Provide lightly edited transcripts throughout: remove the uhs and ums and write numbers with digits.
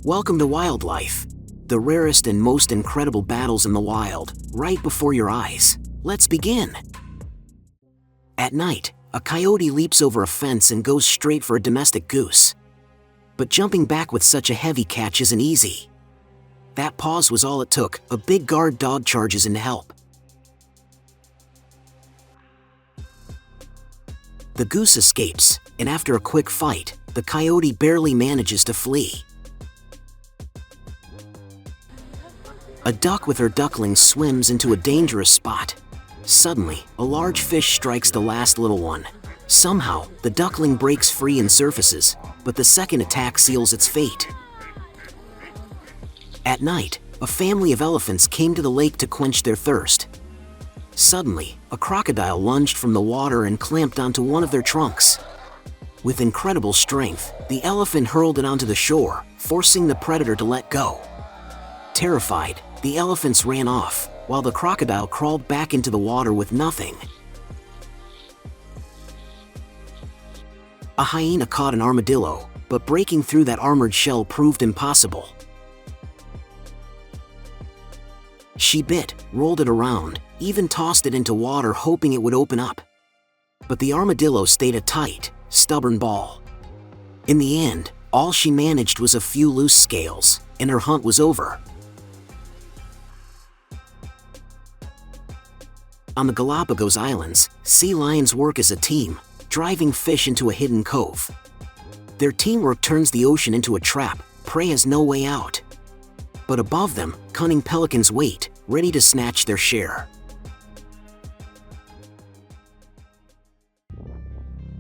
Welcome to wildlife. The rarest and most incredible battles in the wild, right before your eyes. Let's begin. At night, a coyote leaps over a fence and goes straight for a domestic goose. But jumping back with such a heavy catch isn't easy. That pause was all it took. A big guard dog charges in to help. The goose escapes, and after a quick fight, the coyote barely manages to flee. A duck with her ducklings swims into a dangerous spot. Suddenly, a large fish strikes the last little one. Somehow, the duckling breaks free and surfaces, but the second attack seals its fate. At night, a family of elephants came to the lake to quench their thirst. Suddenly, a crocodile lunged from the water and clamped onto one of their trunks. With incredible strength, the elephant hurled it onto the shore, forcing the predator to let go. Terrified, the elephants ran off, while the crocodile crawled back into the water with nothing. A hyena caught an armadillo, but breaking through that armored shell proved impossible. She bit, rolled it around, even tossed it into water hoping it would open up. But the armadillo stayed a tight, stubborn ball. In the end, all she managed was a few loose scales, and her hunt was over. On the Galapagos Islands, sea lions work as a team, driving fish into a hidden cove. Their teamwork turns the ocean into a trap. Prey has no way out. But above them, cunning pelicans wait, ready to snatch their share.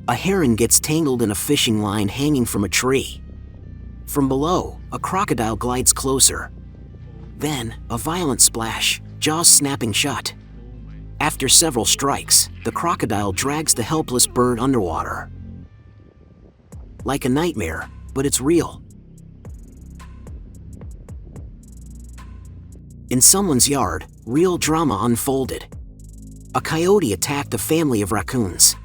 A heron gets tangled in a fishing line hanging from a tree. From below, a crocodile glides closer. Then, a violent splash, jaws snapping shut. After several strikes, the crocodile drags the helpless bird underwater. Like a nightmare, but it's real. In someone's yard, real drama unfolded. A coyote attacked a family of raccoons.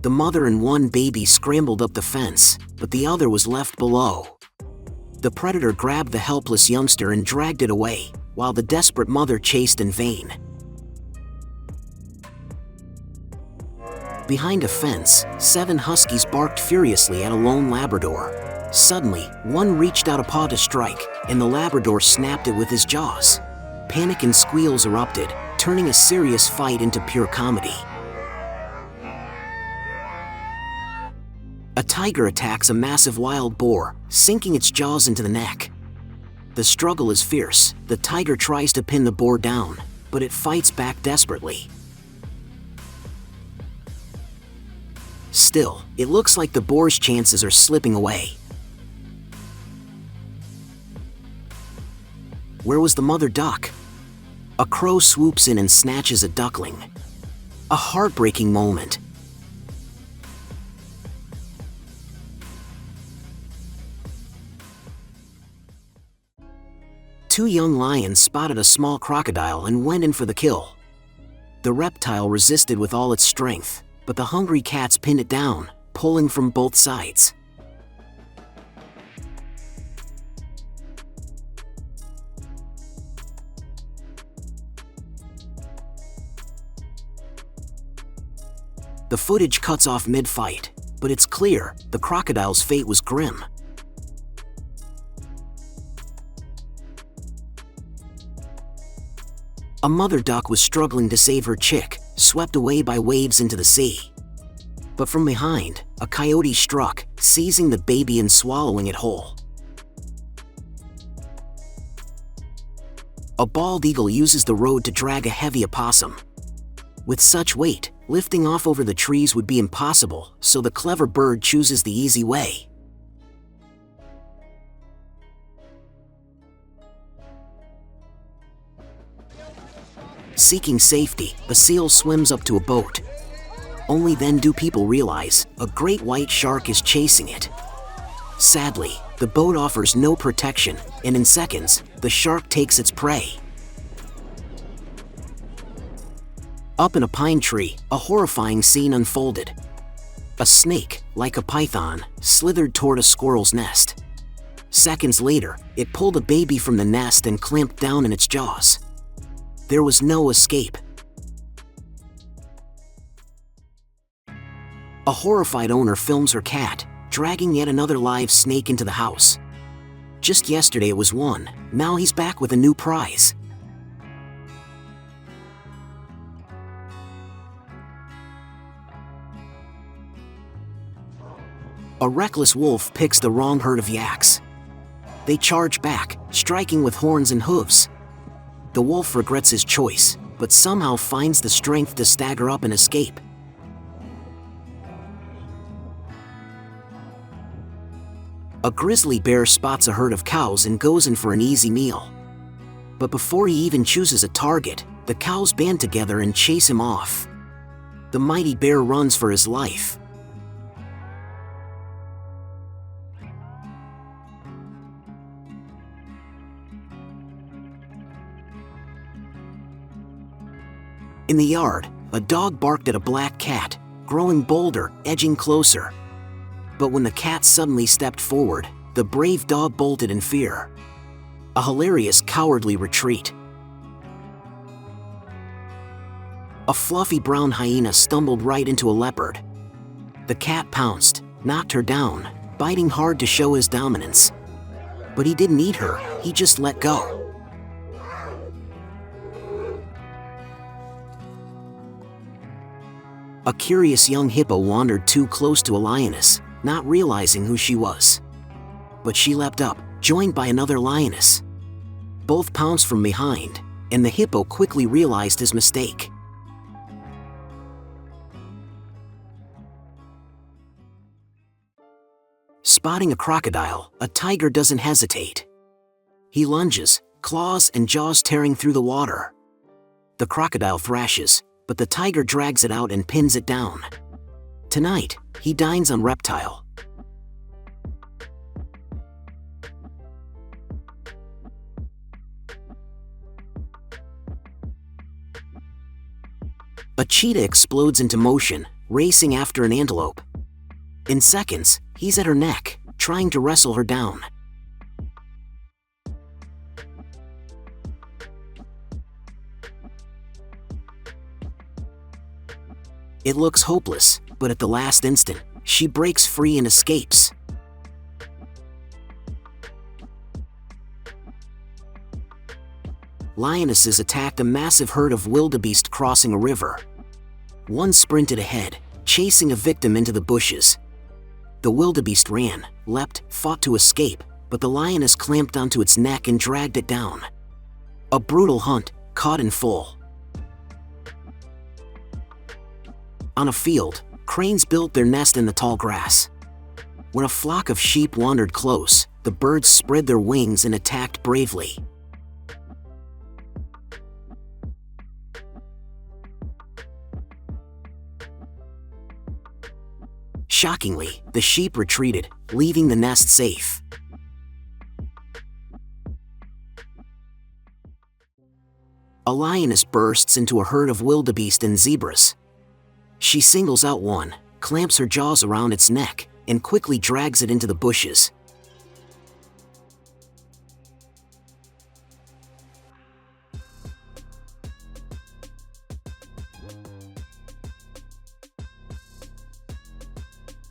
The mother and one baby scrambled up the fence, but the other was left below. The predator grabbed the helpless youngster and dragged it away, while the desperate mother chased in vain. Behind a fence, 7 huskies barked furiously at a lone Labrador. Suddenly, one reached out a paw to strike, and the Labrador snapped it with his jaws. Panic and squeals erupted, turning a serious fight into pure comedy. A tiger attacks a massive wild boar, sinking its jaws into the neck. The struggle is fierce. The tiger tries to pin the boar down, but it fights back desperately. Still, it looks like the boar's chances are slipping away. Where was the mother duck? A crow swoops in and snatches a duckling. A heartbreaking moment. Two young lions spotted a small crocodile and went in for the kill. The reptile resisted with all its strength, but the hungry cats pinned it down, pulling from both sides. The footage cuts off mid-fight, but it's clear the crocodile's fate was grim. A mother duck was struggling to save her chick, swept away by waves into the sea. But from behind, a coyote struck, seizing the baby and swallowing it whole. A bald eagle uses the road to drag a heavy opossum. With such weight, lifting off over the trees would be impossible, so the clever bird chooses the easy way. Seeking safety, a seal swims up to a boat. Only then do people realize a great white shark is chasing it. Sadly, the boat offers no protection, and in seconds, the shark takes its prey. Up in a pine tree, a horrifying scene unfolded. A snake, like a python, slithered toward a squirrel's nest. Seconds later, it pulled a baby from the nest and clamped down in its jaws. There was no escape. A horrified owner films her cat, dragging yet another live snake into the house. Just yesterday it was one, now he's back with a new prize. A reckless wolf picks the wrong herd of yaks. They charge back, striking with horns and hooves. The wolf regrets his choice, but somehow finds the strength to stagger up and escape. A grizzly bear spots a herd of cows and goes in for an easy meal. But before he even chooses a target, the cows band together and chase him off. The mighty bear runs for his life. In the yard, a dog barked at a black cat, growing bolder, edging closer. But when the cat suddenly stepped forward, the brave dog bolted in fear. A hilarious, cowardly retreat. A fluffy brown hyena stumbled right into a leopard. The cat pounced, knocked her down, biting hard to show his dominance. But he didn't eat her, he just let go. A curious young hippo wandered too close to a lioness, not realizing who she was. But she leapt up, joined by another lioness. Both pounced from behind, and the hippo quickly realized his mistake. Spotting a crocodile, a tiger doesn't hesitate. He lunges, claws and jaws tearing through the water. The crocodile thrashes, but the tiger drags it out and pins it down. Tonight, he dines on reptile. A cheetah explodes into motion, racing after an antelope. In seconds, he's at her neck, trying to wrestle her down. It looks hopeless, but at the last instant, she breaks free and escapes. Lionesses attacked a massive herd of wildebeest crossing a river. One sprinted ahead, chasing a victim into the bushes. The wildebeest ran, leapt, fought to escape, but the lioness clamped onto its neck and dragged it down. A brutal hunt, caught in full. On a field, cranes built their nest in the tall grass. When a flock of sheep wandered close, the birds spread their wings and attacked bravely. Shockingly, the sheep retreated, leaving the nest safe. A lioness bursts into a herd of wildebeest and zebras. She singles out one, clamps her jaws around its neck, and quickly drags it into the bushes.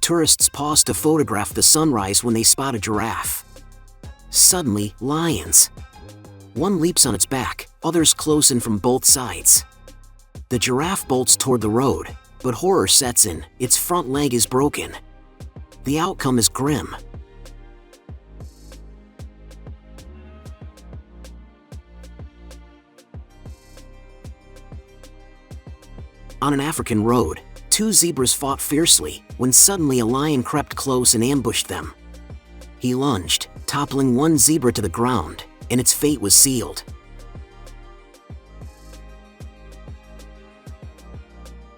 Tourists pause to photograph the sunrise when they spot a giraffe. Suddenly, lions. One leaps on its back, others close in from both sides. The giraffe bolts toward the road, but horror sets in, its front leg is broken. The outcome is grim. On an African road, two zebras fought fiercely, when suddenly a lion crept close and ambushed them. He lunged, toppling one zebra to the ground, and its fate was sealed.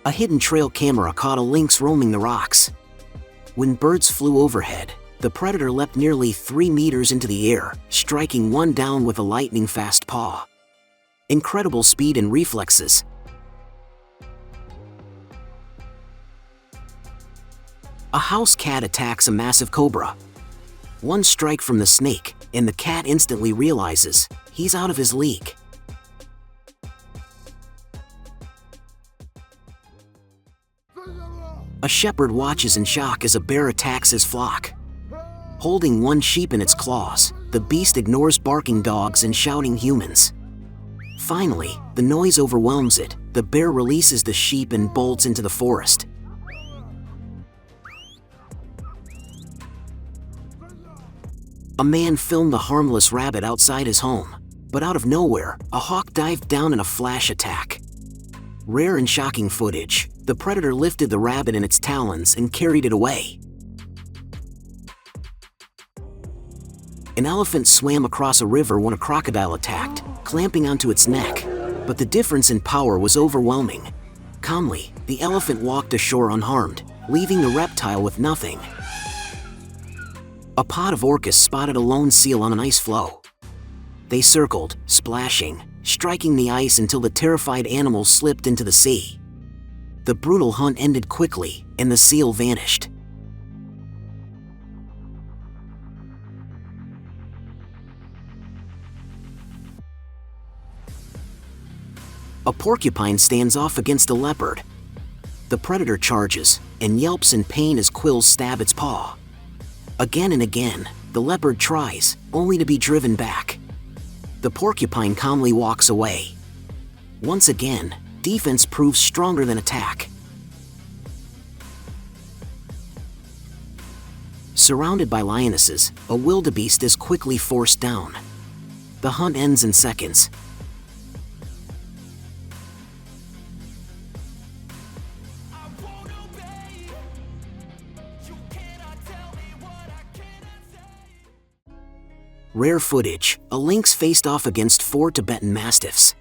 A hidden trail camera caught a lynx roaming the rocks. When birds flew overhead, the predator leapt nearly 3 meters into the air, striking one down with a lightning-fast paw. Incredible speed and reflexes. A house cat attacks a massive cobra. One strike from the snake, and the cat instantly realizes he's out of his league. A shepherd watches in shock as a bear attacks his flock. Holding one sheep in its claws, the beast ignores barking dogs and shouting humans. Finally, the noise overwhelms it. The bear releases the sheep and bolts into the forest. A man filmed the harmless rabbit outside his home, but out of nowhere, a hawk dived down in a flash attack. Rare and shocking footage, the predator lifted the rabbit in its talons and carried it away. An elephant swam across a river when a crocodile attacked, clamping onto its neck, but the difference in power was overwhelming. Calmly, the elephant walked ashore unharmed, leaving the reptile with nothing. A pod of orcas spotted a lone seal on an ice floe. They circled, splashing, striking the ice until the terrified animal slipped into the sea. The brutal hunt ended quickly, and the seal vanished. A porcupine stands off against a leopard. The predator charges, and yelps in pain as quills stab its paw. Again and again, the leopard tries, only to be driven back. The porcupine calmly walks away. Once again, defense proves stronger than attack. Surrounded by lionesses, a wildebeest is quickly forced down. The hunt ends in seconds. Rare footage, a lynx faced off against 4 Tibetan mastiffs.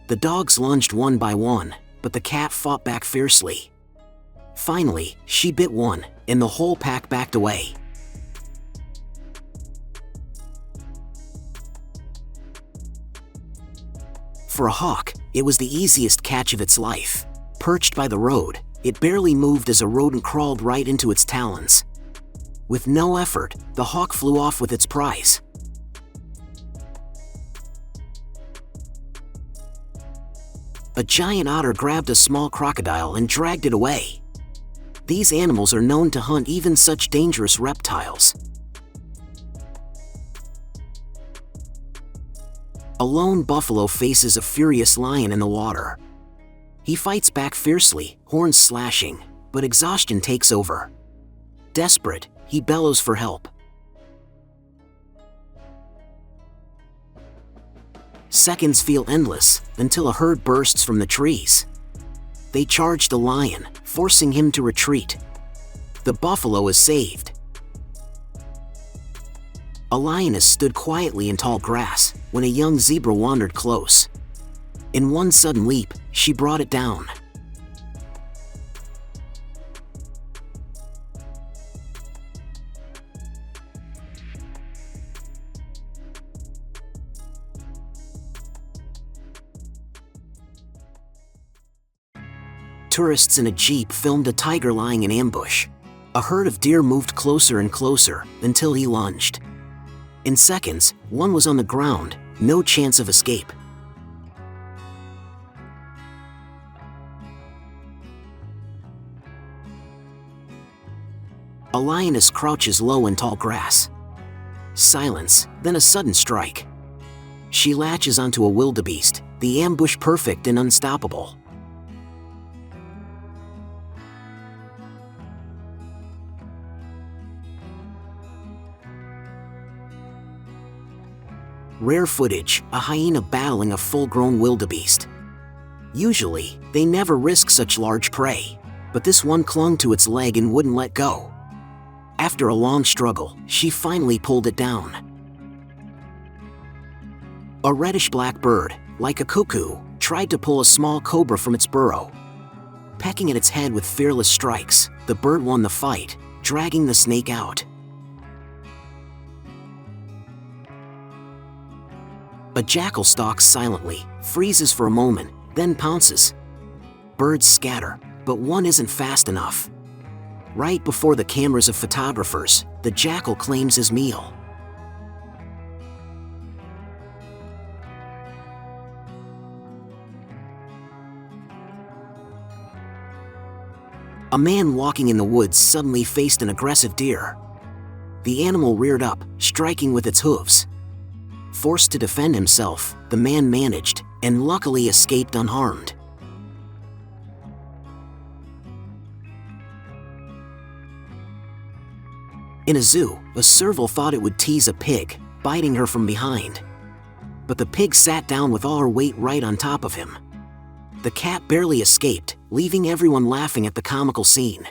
The dogs lunged one by one, but the cat fought back fiercely. Finally, she bit one, and the whole pack backed away. For a hawk, it was the easiest catch of its life. Perched by the road, it barely moved as a rodent crawled right into its talons. With no effort, the hawk flew off with its prize. A giant otter grabbed a small crocodile and dragged it away. These animals are known to hunt even such dangerous reptiles. A lone buffalo faces a furious lion in the water. He fights back fiercely, horns slashing, but exhaustion takes over. Desperate, he bellows for help. Seconds feel endless until a herd bursts from the trees. They charge the lion, forcing him to retreat. The buffalo is saved. A lioness stood quietly in tall grass when a young zebra wandered close. In one sudden leap, she brought it down. Tourists in a jeep filmed a tiger lying in ambush. A herd of deer moved closer and closer until he lunged. In seconds, one was on the ground, no chance of escape. A lioness crouches low in tall grass. Silence, then a sudden strike. She latches onto a wildebeest, the ambush perfect and unstoppable. Rare footage, a hyena battling a full-grown wildebeest. Usually, they never risk such large prey, but this one clung to its leg and wouldn't let go. After a long struggle, she finally pulled it down. A reddish-black bird, like a cuckoo, tried to pull a small cobra from its burrow. Pecking at its head with fearless strikes, the bird won the fight, dragging the snake out. A jackal stalks silently, freezes for a moment, then pounces. Birds scatter, but one isn't fast enough. Right before the cameras of photographers, the jackal claims his meal. A man walking in the woods suddenly faced an aggressive deer. The animal reared up, striking with its hooves. Forced to defend himself, the man managed, and luckily escaped unharmed. In a zoo, a serval thought it would tease a pig, biting her from behind. But the pig sat down with all her weight right on top of him. The cat barely escaped, leaving everyone laughing at the comical scene.